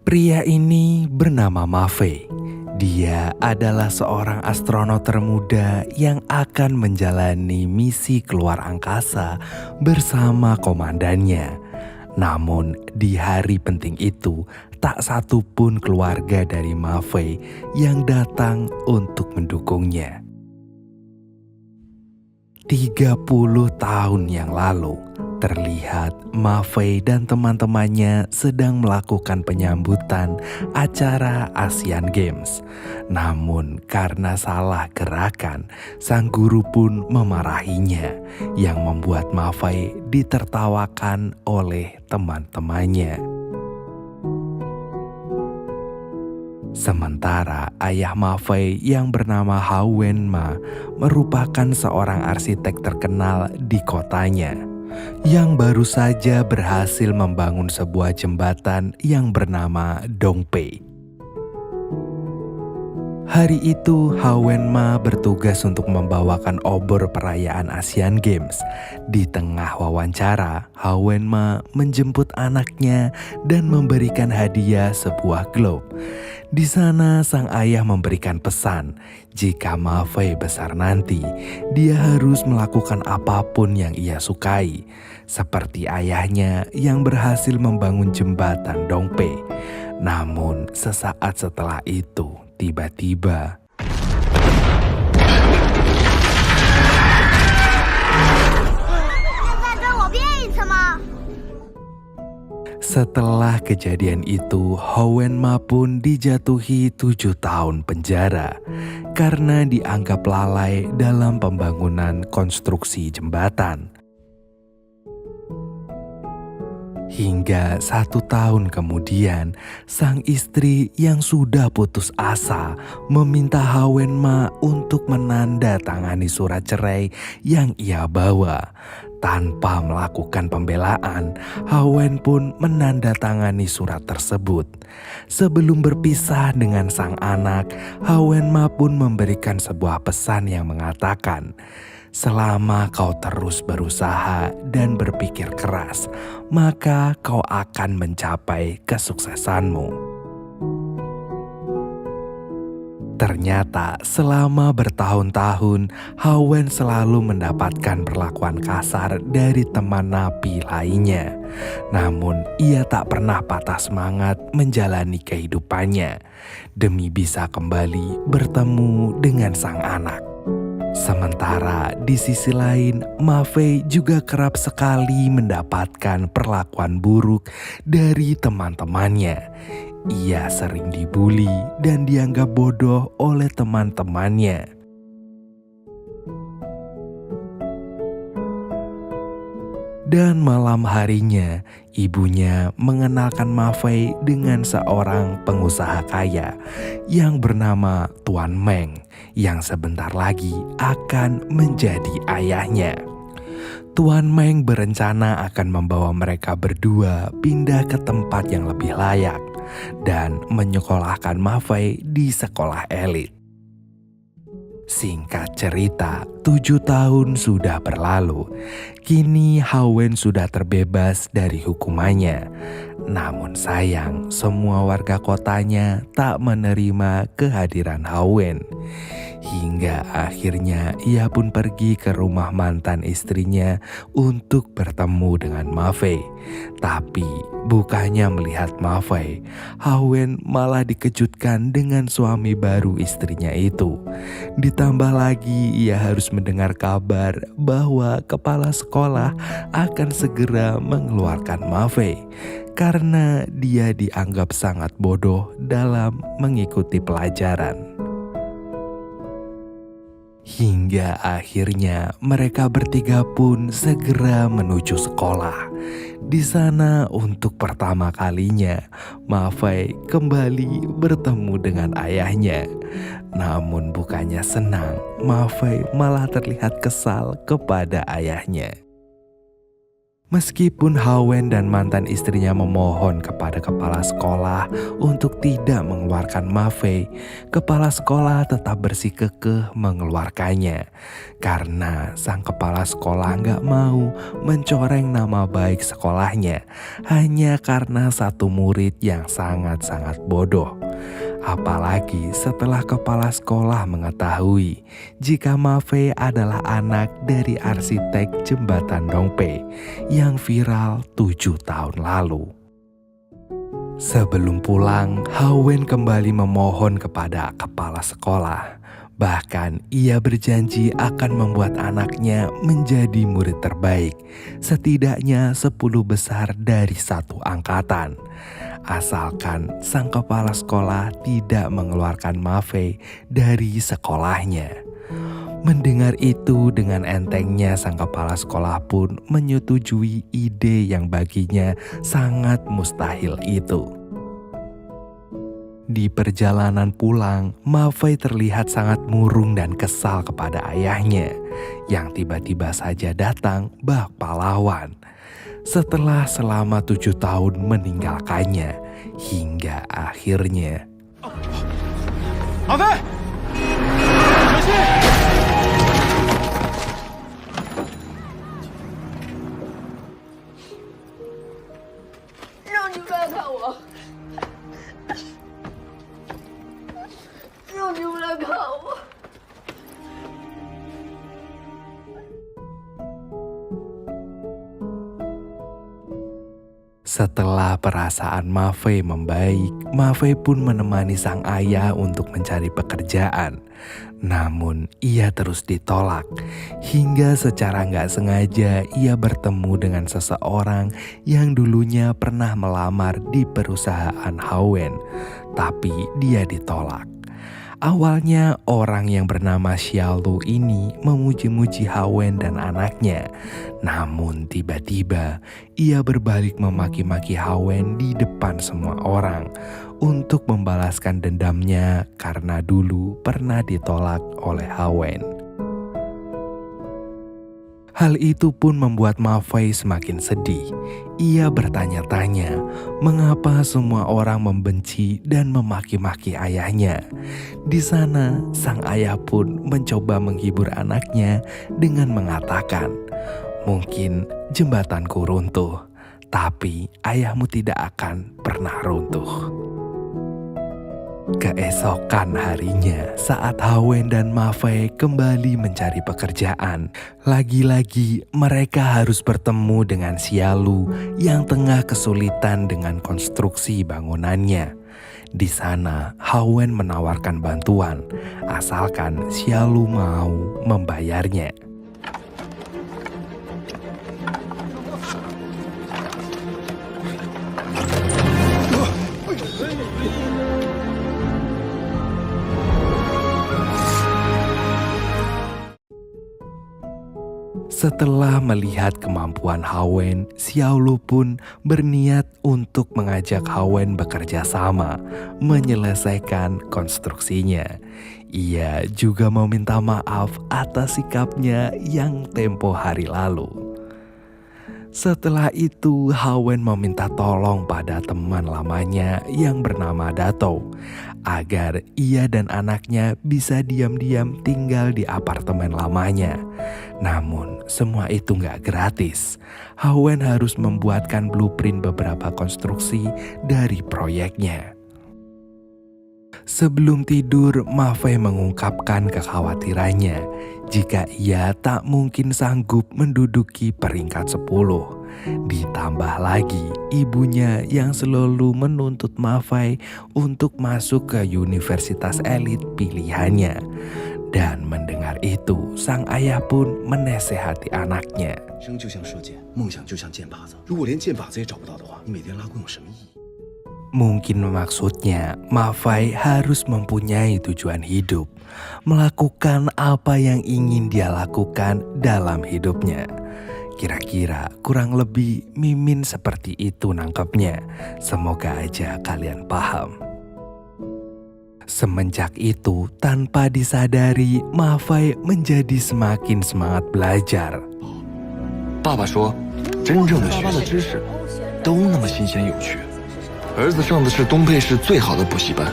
Pria ini bernama Mafe. Dia adalah seorang astronot termuda yang akan menjalani misi keluar angkasa bersama komandannya. Namun di hari penting itu, tak satu pun keluarga dari Mafe yang datang untuk mendukungnya. 30 tahun yang lalu, terlihat Mafe dan teman-temannya sedang melakukan penyambutan acara Asian Games. Namun karena salah gerakan, sang guru pun memarahinya, yang membuat Mafe ditertawakan oleh teman-temannya. Sementara ayah Mafe yang bernama Hawenma merupakan seorang arsitek terkenal di kotanya yang baru saja berhasil membangun sebuah jembatan yang bernama Dongpe. Hari itu Hawenma bertugas untuk membawakan obor perayaan Asian Games. Di tengah wawancara, Hawenma menjemput anaknya dan memberikan hadiah sebuah globe. Di sana sang ayah memberikan pesan, jika Mafe besar nanti, dia harus melakukan apapun yang ia sukai. Seperti ayahnya yang berhasil membangun jembatan Dongpe. Namun sesaat setelah itu, tiba-tiba setelah kejadian itu, Hawenma pun dijatuhi 7 tahun penjara karena dianggap lalai dalam pembangunan konstruksi jembatan. Hingga 1 tahun kemudian, sang istri yang sudah putus asa meminta Hawenma untuk menandatangani surat cerai yang ia bawa. Tanpa melakukan pembelaan, Hawen pun menandatangani surat tersebut. Sebelum berpisah dengan sang anak, Hawenma pun memberikan sebuah pesan yang mengatakan, selama kau terus berusaha dan berpikir keras, maka kau akan mencapai kesuksesanmu. Ternyata selama bertahun-tahun, Hawen selalu mendapatkan perlakuan kasar dari teman napi lainnya. Namun ia tak pernah patah semangat menjalani kehidupannya demi bisa kembali bertemu dengan sang anak. Sementara di sisi lain, Mafe juga kerap sekali mendapatkan perlakuan buruk dari teman-temannya. Ia sering dibuli dan dianggap bodoh oleh teman-temannya. Dan malam harinya, ibunya mengenalkan Mafe dengan seorang pengusaha kaya yang bernama Tuan Meng, yang sebentar lagi akan menjadi ayahnya. Tuan Meng berencana akan membawa mereka berdua pindah ke tempat yang lebih layak dan menyekolahkan Mafe di sekolah elit. Singkat cerita, 7 tahun sudah berlalu. Kini Hawen sudah terbebas dari hukumannya. Namun sayang, semua warga kotanya tak menerima kehadiran Hawen. Hingga akhirnya ia pun pergi ke rumah mantan istrinya untuk bertemu dengan Mafe. Tapi bukannya melihat Mafe, Hawen malah dikejutkan dengan suami baru istrinya itu. Ditambah lagi ia harus mendengar kabar bahwa kepala sekolah akan segera mengeluarkan Mafe karena dia dianggap sangat bodoh dalam mengikuti pelajaran. Hingga akhirnya mereka bertiga pun segera menuju sekolah. Di sana untuk pertama kalinya, Mafe kembali bertemu dengan ayahnya. Namun bukannya senang, Mafe malah terlihat kesal kepada ayahnya. Meskipun Hawen dan mantan istrinya memohon kepada kepala sekolah untuk tidak mengeluarkan Mafei, kepala sekolah tetap bersikukuh mengeluarkannya. Karena sang kepala sekolah nggak mau mencoreng nama baik sekolahnya hanya karena satu murid yang sangat-sangat bodoh. Apalagi setelah kepala sekolah mengetahui jika Mafei adalah anak dari arsitek jembatan Dongpe yang viral 7 tahun lalu. Sebelum pulang, Hawen kembali memohon kepada kepala sekolah. Bahkan ia berjanji akan membuat anaknya menjadi murid terbaik, setidaknya 10 besar dari satu angkatan. Asalkan sang kepala sekolah tidak mengeluarkan Mafei dari sekolahnya. Mendengar itu dengan entengnya sang kepala sekolah pun menyetujui ide yang baginya sangat mustahil itu. Di perjalanan pulang, Mafei terlihat sangat murung dan kesal kepada ayahnya yang tiba-tiba saja datang bak pahlawan. Setelah selama 7 tahun meninggalkannya hingga akhirnya. 阿飞，小心！让你不来看我，让你不来看我。 Setelah perasaan Mafei membaik, Mafei pun menemani sang ayah untuk mencari pekerjaan. Namun ia terus ditolak, hingga secara nggak sengaja ia bertemu dengan seseorang yang dulunya pernah melamar di perusahaan Hawen, tapi dia ditolak. Awalnya orang yang bernama Xiaolu ini memuji-muji Hawen dan anaknya. Namun tiba-tiba ia berbalik memaki-maki Hawen di depan semua orang untuk membalaskan dendamnya karena dulu pernah ditolak oleh Hawen. Hal itu pun membuat Mafei semakin sedih. Ia bertanya-tanya mengapa semua orang membenci dan memaki-maki ayahnya. Di sana, sang ayah pun mencoba menghibur anaknya dengan mengatakan, "Mungkin jembatanku runtuh, tapi ayahmu tidak akan pernah runtuh." Keesokan harinya, saat Hawen dan Mafei kembali mencari pekerjaan, lagi-lagi mereka harus bertemu dengan Xiaolu yang tengah kesulitan dengan konstruksi bangunannya. Di sana, Hawen menawarkan bantuan, asalkan Xiaolu mau membayarnya. Setelah melihat kemampuan Hawen, Xiaolu pun berniat untuk mengajak Hawen bekerja sama, menyelesaikan konstruksinya. Ia juga meminta maaf atas sikapnya yang tempo hari lalu. Setelah itu, Hawen meminta tolong pada teman lamanya yang bernama Dato, agar ia dan anaknya bisa diam-diam tinggal di apartemen lamanya. Namun, semua itu nggak gratis. Hawen harus membuatkan blueprint beberapa konstruksi dari proyeknya. Sebelum tidur, Mafei mengungkapkan kekhawatirannya jika ia tak mungkin sanggup menduduki peringkat 10. Ditambah lagi, ibunya yang selalu menuntut Mafei untuk masuk ke universitas elit pilihannya. Dan mendengar itu, sang ayah pun menasehati anaknya. 生就像射箭，梦想就像箭靶子。如果连箭靶子也找不到的话，你每天拉弓有什么意义？ Mungkin maksudnya Mafei harus mempunyai tujuan hidup, melakukan apa yang ingin dia lakukan dalam hidupnya. Kira-kira kurang lebih Mimin seperti itu nangkepnya. Semoga aja kalian paham. Semenjak itu, tanpa disadari, Mafei menjadi semakin semangat belajar. 爸爸说，真正的学习知识都那么新鲜有趣。儿子上的是东配市最好的补习班。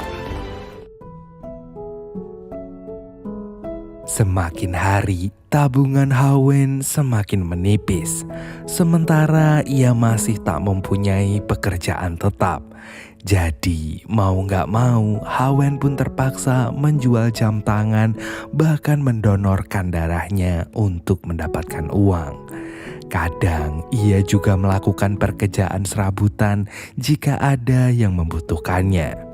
Semakin hari, tabungan Hawen semakin menipis. Sementara ia masih tak mempunyai pekerjaan tetap. Jadi mau gak mau, Hawen pun terpaksa menjual jam tangan, bahkan mendonorkan darahnya untuk mendapatkan uang. Kadang ia juga melakukan pekerjaan serabutan jika ada yang membutuhkannya.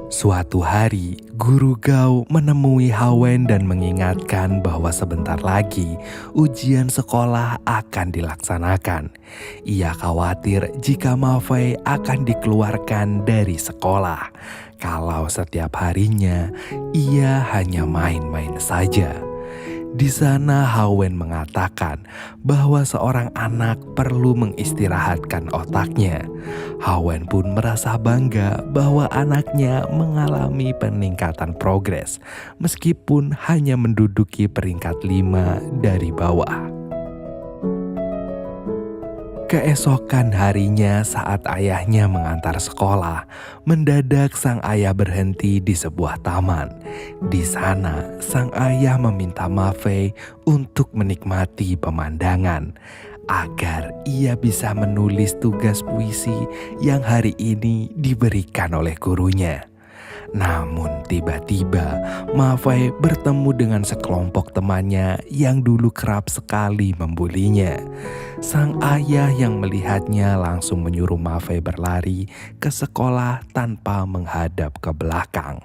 Suatu hari, Guru Gao menemui Hawen dan mengingatkan bahwa sebentar lagi ujian sekolah akan dilaksanakan. Ia khawatir jika Ma Fei akan dikeluarkan dari sekolah kalau setiap harinya ia hanya main-main saja. Di sana Hawen mengatakan bahwa seorang anak perlu mengistirahatkan otaknya. Hawen pun merasa bangga bahwa anaknya mengalami peningkatan progres meskipun hanya menduduki peringkat 5 dari bawah. Keesokan harinya saat ayahnya mengantar sekolah, mendadak sang ayah berhenti di sebuah taman. Di sana, sang ayah meminta Ma Fei untuk menikmati pemandangan agar ia bisa menulis tugas puisi yang hari ini diberikan oleh gurunya. Namun tiba-tiba Ma Fei bertemu dengan sekelompok temannya yang dulu kerap sekali membulinya. Sang ayah yang melihatnya langsung menyuruh Ma Fei berlari ke sekolah tanpa menghadap ke belakang.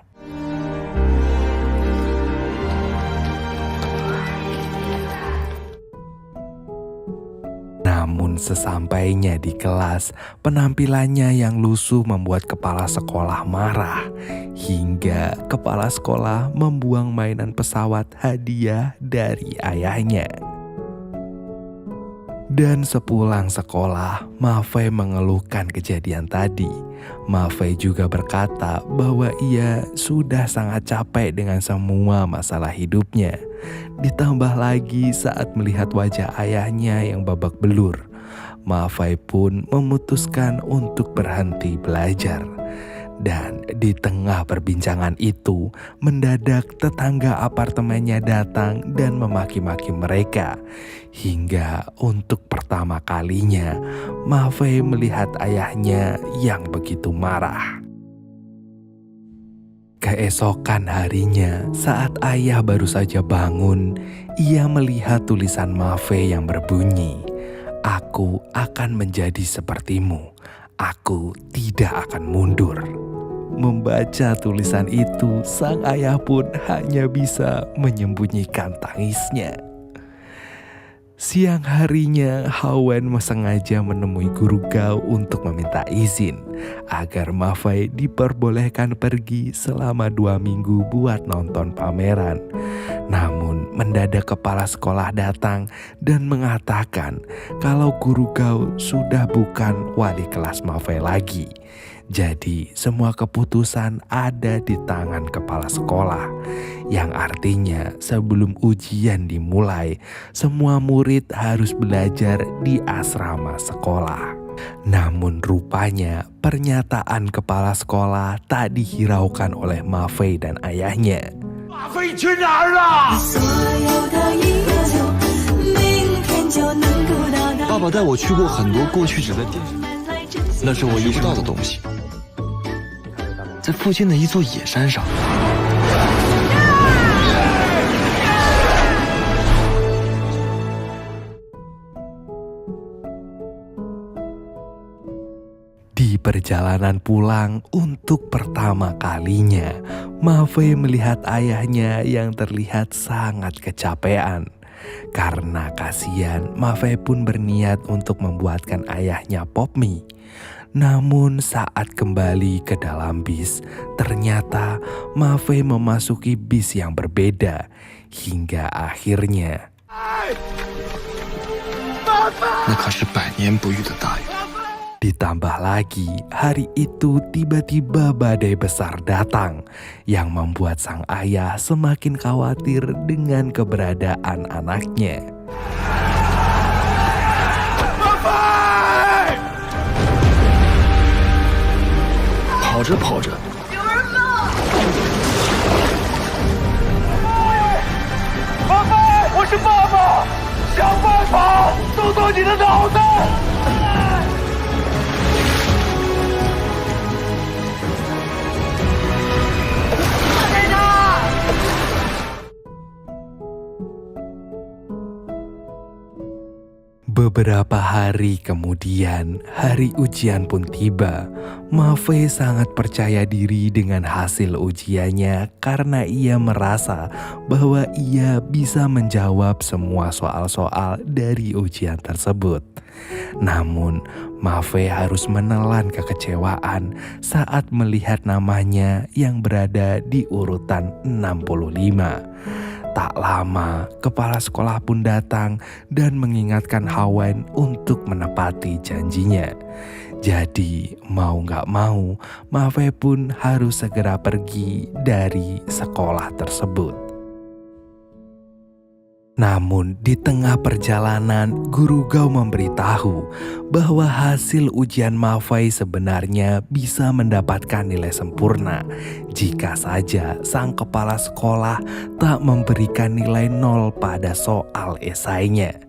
Namun sesampainya di kelas, penampilannya yang lusuh membuat kepala sekolah marah. Hingga kepala sekolah membuang mainan pesawat hadiah dari ayahnya. Dan sepulang sekolah, Ma Fei mengeluhkan kejadian tadi. Ma Fei juga berkata bahwa ia sudah sangat capek dengan semua masalah hidupnya. Ditambah lagi saat melihat wajah ayahnya yang babak belur, Ma Fei pun memutuskan untuk berhenti belajar. Dan di tengah perbincangan itu, mendadak tetangga apartemennya datang dan memaki-maki mereka. Hingga untuk pertama kalinya, Ma Fei melihat ayahnya yang begitu marah. Keesokan harinya, saat ayah baru saja bangun, ia melihat tulisan Ma Fei yang berbunyi, "Aku akan menjadi sepertimu. Aku tidak akan mundur." Membaca tulisan itu, sang ayah pun hanya bisa menyembunyikan tangisnya. Siang harinya, Hawen sengaja menemui Guru Gao untuk meminta izin agar Ma Fei diperbolehkan pergi selama 2 minggu buat nonton pameran. Namun mendadak kepala sekolah datang dan mengatakan kalau Guru Gao sudah bukan wali kelas Ma Fei lagi. Jadi semua keputusan ada di tangan kepala sekolah, yang artinya sebelum ujian dimulai, semua murid harus belajar di asrama sekolah. Namun rupanya pernyataan kepala sekolah tak dihiraukan oleh Ma Fei dan ayahnya. 马飞去哪儿了？爸爸带我去过很多过去只在电视，那是我遇不到的东西。在附近的一座野山上。Di perjalanan pulang untuk pertama kalinya, Ma Fei melihat ayahnya yang terlihat sangat kecapean. Karena kasihan, Ma Fei pun berniat untuk membuatkan ayahnya pop mie. Namun saat kembali ke dalam bis, ternyata Ma Fei memasuki bis yang berbeda. Hingga akhirnya 那可是百年不遇的大雨。 Ditambah lagi, hari itu tiba-tiba badai besar datang yang membuat sang ayah semakin khawatir dengan keberadaan anaknya. 跑着跑着，有人吗？妈妈，我是爸爸，想办法动动你的脑袋。Beberapa hari kemudian, hari ujian pun tiba. Mafe sangat percaya diri dengan hasil ujiannya karena ia merasa bahwa ia bisa menjawab semua soal-soal dari ujian tersebut. Namun, Mafe harus menelan kekecewaan saat melihat namanya yang berada di urutan 65. Tak lama, kepala sekolah pun datang dan mengingatkan Hawen untuk menepati janjinya. Jadi, mau gak mau, Mafe pun harus segera pergi dari sekolah tersebut. Namun di tengah perjalanan, Guru Gao memberitahu bahwa hasil ujian Mafe sebenarnya bisa mendapatkan nilai sempurna jika saja sang kepala sekolah tak memberikan nilai 0 pada soal esainya.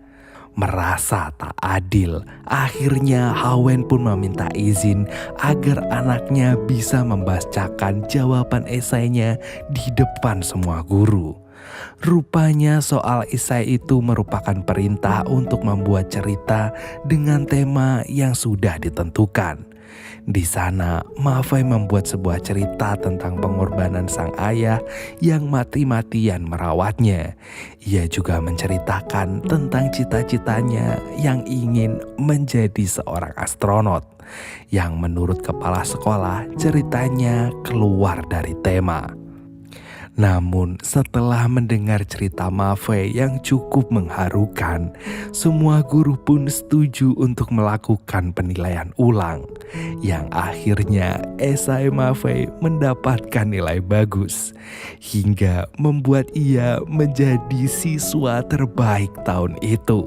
Merasa tak adil, akhirnya Hawen pun meminta izin agar anaknya bisa membacakan jawaban esainya di depan semua guru. Rupanya soal esai itu merupakan perintah untuk membuat cerita dengan tema yang sudah ditentukan. Di sana, Mafe membuat sebuah cerita tentang pengorbanan sang ayah yang mati-matian merawatnya. Ia juga menceritakan tentang cita-citanya yang ingin menjadi seorang astronot. Yang menurut kepala sekolah, ceritanya keluar dari tema. Namun setelah mendengar cerita Mafe yang cukup mengharukan, semua guru pun setuju untuk melakukan penilaian ulang. Yang akhirnya esai Mafe mendapatkan nilai bagus, hingga membuat ia menjadi siswa terbaik tahun itu.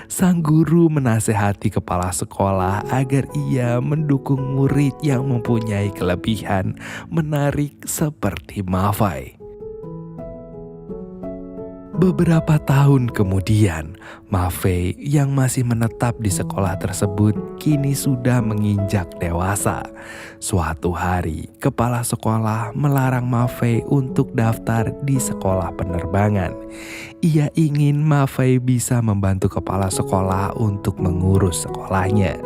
Sang guru menasehati kepala sekolah agar ia mendukung murid yang mempunyai kelebihan menarik seperti Mafe. Beberapa tahun kemudian, Mafe yang masih menetap di sekolah tersebut kini sudah menginjak dewasa. Suatu hari, kepala sekolah melarang Mafe untuk daftar di sekolah penerbangan. Ia ingin Mafe bisa membantu kepala sekolah untuk mengurus sekolahnya.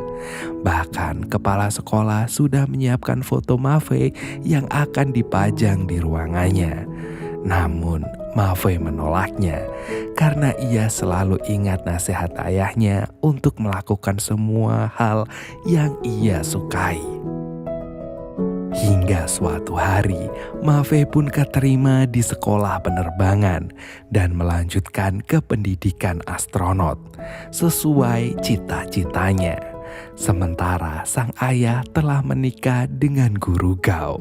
Bahkan kepala sekolah sudah menyiapkan foto Mafe yang akan dipajang di ruangannya. Namun Mafe menolaknya karena ia selalu ingat nasihat ayahnya untuk melakukan semua hal yang ia sukai. Hingga suatu hari, Mafe pun keterima di sekolah penerbangan dan melanjutkan ke pendidikan astronot sesuai cita-citanya. Sementara sang ayah telah menikah dengan Guru Gao.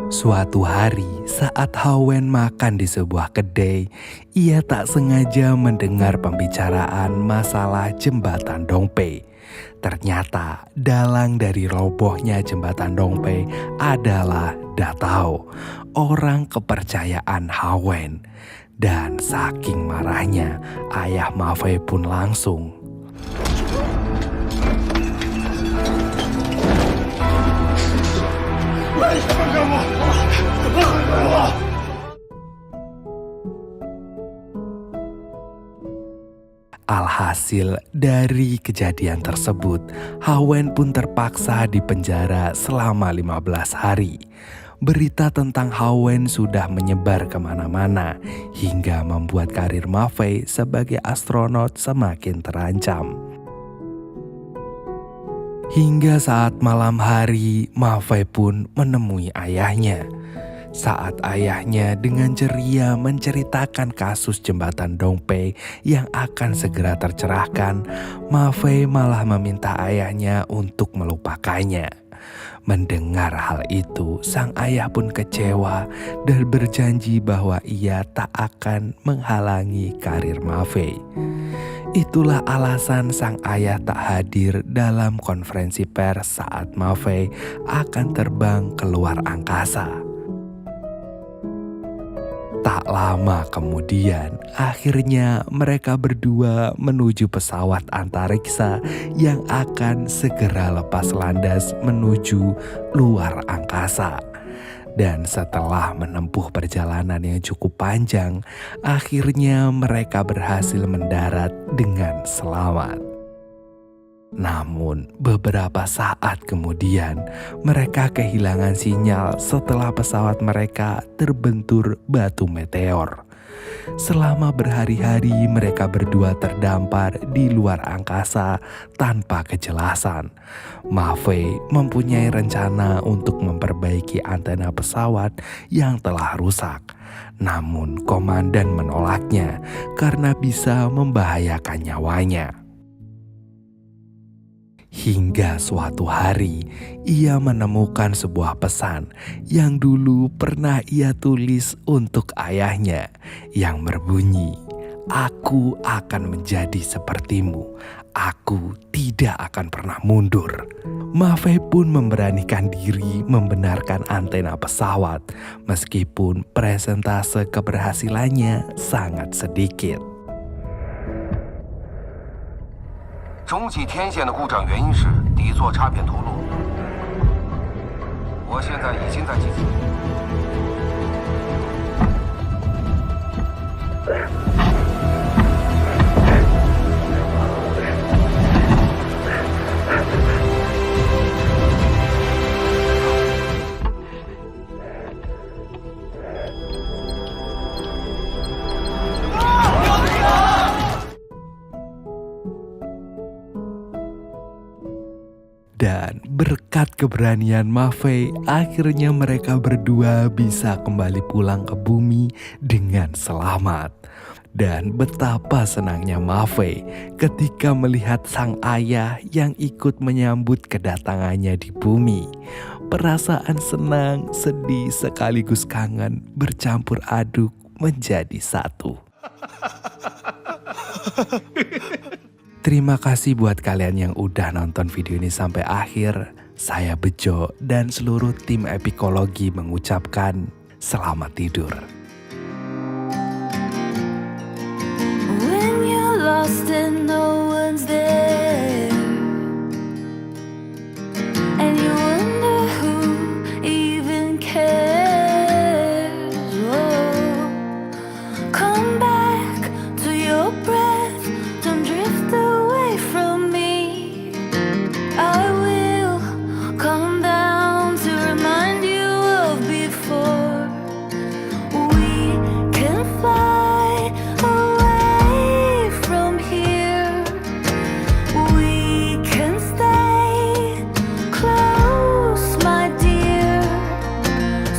Suatu hari saat Hawen makan di sebuah kedai, ia tak sengaja mendengar pembicaraan masalah jembatan Dongpe. Ternyata dalang dari robohnya jembatan Dongpe adalah Datao, orang kepercayaan Hawen. Dan saking marahnya, ayah Mafe pun langsung Alhasil dari kejadian tersebut, Hawen pun terpaksa dipenjara selama 15 hari. Berita tentang Hawen sudah menyebar kemana-mana hingga membuat karir Mafe sebagai astronot semakin terancam. Hingga saat malam hari, Mafe pun menemui ayahnya. Saat ayahnya dengan ceria menceritakan kasus jembatan Dongpe yang akan segera tercerahkan, Mafe malah meminta ayahnya untuk melupakannya. Mendengar hal itu, sang ayah pun kecewa dan berjanji bahwa ia tak akan menghalangi karir Mafe. Itulah alasan sang ayah tak hadir dalam konferensi pers saat Ma Fei akan terbang keluar angkasa. Tak lama kemudian, akhirnya mereka berdua menuju pesawat antariksa yang akan segera lepas landas menuju luar angkasa. Dan setelah menempuh perjalanan yang cukup panjang, akhirnya mereka berhasil mendarat dengan selamat. Namun beberapa saat kemudian, mereka kehilangan sinyal setelah pesawat mereka terbentur batu meteor. Selama berhari-hari mereka berdua terdampar di luar angkasa tanpa kejelasan. Ma Fei mempunyai rencana untuk memperbaiki antena pesawat yang telah rusak. Namun komandan menolaknya karena bisa membahayakan nyawanya. Hingga suatu hari, ia menemukan sebuah pesan yang dulu pernah ia tulis untuk ayahnya yang berbunyi, "Aku akan menjadi sepertimu, aku tidak akan pernah mundur." Ma Fei pun memberanikan diri membenarkan antena pesawat meskipun persentase keberhasilannya sangat sedikit. 中继天线的故障原因是底座插片脱落。我现在已经在进行。Dan berkat keberanian Ma Fei, akhirnya mereka berdua bisa kembali pulang ke bumi dengan selamat. Dan betapa senangnya Ma Fei ketika melihat sang ayah yang ikut menyambut kedatangannya di bumi. Perasaan senang, sedih, sekaligus kangen bercampur aduk menjadi satu. Terima kasih buat kalian yang udah nonton video ini sampai akhir. Saya Bejo dan seluruh tim Epikologi mengucapkan selamat tidur. When you're lost and no one's there, and you wonder who even cares, oh, come back to your breath, don't drift away from me. I will come down to remind you of before. We can fly away from here. We can stay close, my dear.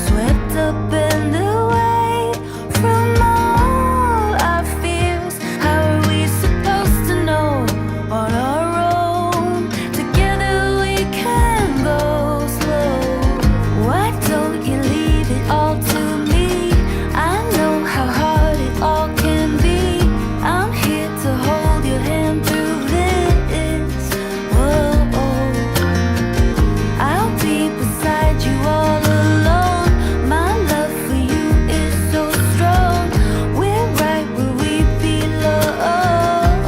Swept up and away from all our fears. How are we supposed to know on our own? Together we can go slow. Why don't you leave it all to me? I know how hard it all can be. I'm here to hold your hand through this. Whoa, I'll be beside you all alone. My love for you is so strong. We're right where we belong.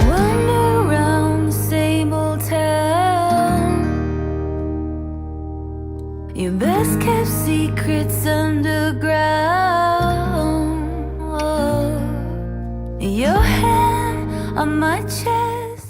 Wander around the same old town. Your best kept secrets underground. Your hand on my chest.